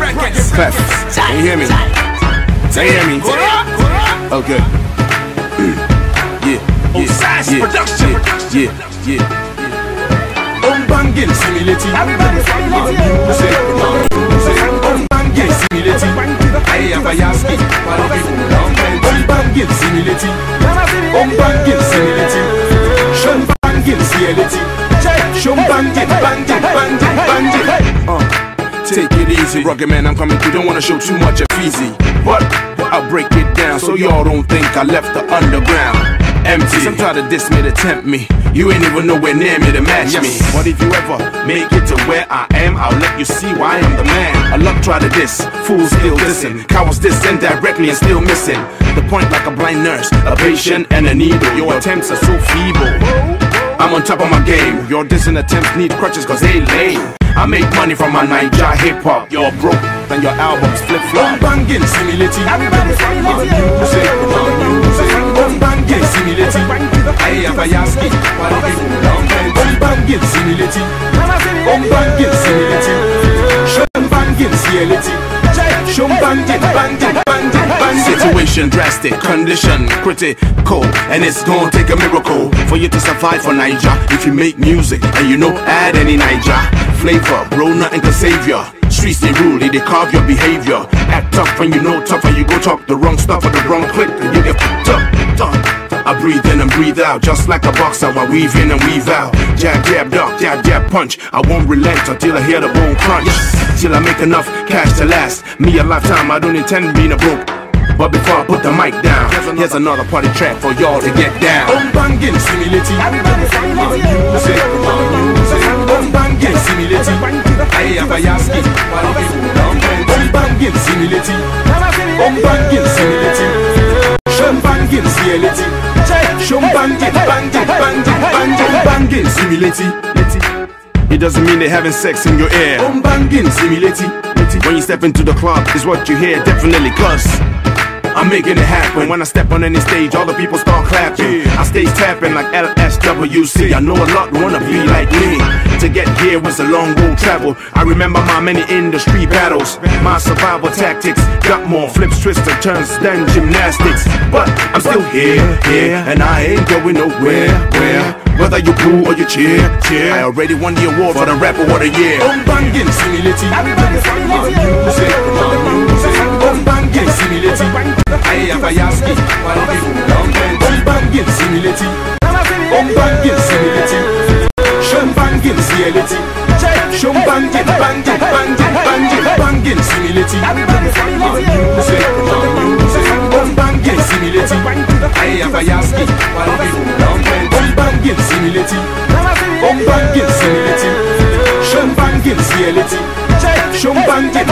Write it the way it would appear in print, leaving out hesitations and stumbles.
Clef, can you hear me? Can you hear me? Oh, good. Yeah. Bangin' simility. Everybody bangin' simility. I have a yaski. Bangin' simility. Bangin' simility. Shun bangin' simility. Shun bangin'. Take it easy, rugged man, I'm coming through. Don't wanna show too much of easy, but I'll break it down so y'all don't think I left the underground empty. Some try to diss me, to tempt me. You ain't even nowhere near me to match me. But if you ever make it to where I am, I'll let you see why I'm the man. A luck try to diss, fools still listen. Cowards diss indirectly and still missing the point like a blind nurse, a patient and a needle. Your attempts are so feeble. I'm on top of my game. Your dissing attempts need crutches cause they lame. I make money from my Niger hip-hop. You're broke, then your albums flip-flop. Bangin' simility. Everybody music. Bangin' simility. I have a yaski. Bangin' simility. Bangin' simility. Shun bangin' simility. Shun bangin'. Situation drastic, condition critical, and it's gonna take a miracle for you to survive for Niger. If you make music and you know add any Niger flavor, bro, nothing can save ya. Streets they rule, they carve your behavior. Act tough when you know tough, and you go talk the wrong stuff at the wrong click, and you get fucked up. I breathe in and breathe out, just like a boxer. I weave in and weave out. Jab, jab, duck, jab, jab, punch. I won't relent until I hear the bone crunch. Till I make enough cash to last me a lifetime. I don't intend being a broke. But before I put the mic down, here's another party track for y'all to get down. Bangin' simility. Everybody music. Bangin' simility. I have a yaski. Bangin' simility. Bangin' simility. Shun bangin' simility. Shun bangin' simility. It doesn't mean they're having sex in your ear. Bangin' simility. When you step into the club, is what you hear, definitely, cause I'm making it happen. When I step on any stage, all the people start clapping. I stay tapping like LSWC. I know a lot wanna be like me. To get here was a long road travel. I remember my many industry battles. My survival tactics got more flips, twists, and turns than gymnastics. But I'm still here, and I ain't going nowhere. Whether you boo or you cheer, I already won the award for the rapper of the year. Bangin' simility. Everybody music. Bangin' simility. I have a yaski. Bangin' simility. Bangin' simility. Shun bangin' simility. Shun bangin' simility. Music. Bangin' simility. I have a yaski. Bangin' simility. Bangin' simility. Shun bangin' simility. Shun bangin'